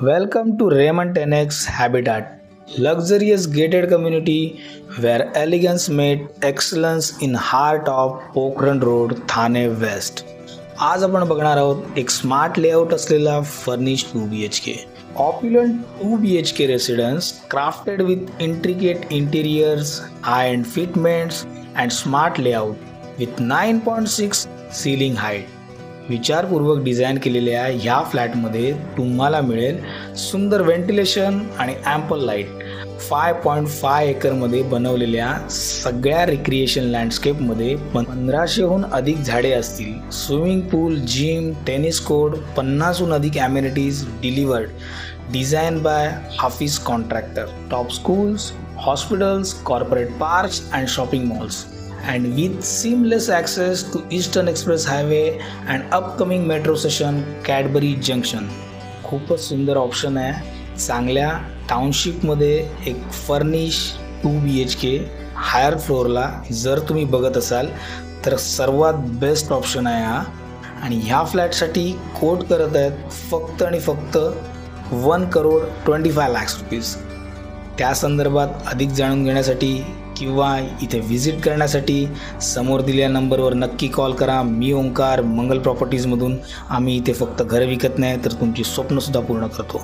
Welcome to Raymond 10X Habitat, luxurious gated community where elegance met excellence in heart of Pokhran road, Thane west. आज आपण बघणार आहोत एक smart layout असलेला furnished 2BHK. Opulent 2BHK residence crafted with intricate interiors, high-end fitments and smart layout with 9.6 ceiling height. विचारपूर्वक design केलेल्या ह्या फ्लॅटमध्ये तुम्हाला मिळेल सुंदर व्हेंटिलेशन आणि ॲम्पल लाईट. 5.5 एकरमध्ये बनवलेल्या सगळ्या रिक्रिएशन लँडस्केपमध्ये 1500हून अधिक झाडे असतील. Swimming pool, gym, tennis court, 50हून अधिक amenities delivered. Design by Hafeez Contractor. Top schools, hospitals, corporate parks and shopping malls. And with seamless access to Eastern Express Highway and upcoming metro station Cadbury Junction. खूपच सुंदर option आहे. चांगल्या टाउनशिपमध्ये एक furnish 2BHK higher फ्लोअरला जर तुम्ही बघत असाल तर सर्वात बेस्ट ऑप्शन आहे हा. आणि ह्या फ्लॅटसाठी कोट करत आहेत फक्त आणि फक्त 1,25,00,000 रुपीज. त्या संदर्भात अधिक जाणून घेण्यासाठी किंवा इथे व्हिजिट करण्यासाठी समोर दिलेल्या नंबरवर नक्की कॉल करा. मी ओंकार, मंगल प्रॉपर्टीजमधून. आम्ही इथे फक्त घरं विकत नाही तर तुमची स्वप्नसुद्धा पूर्ण करतो.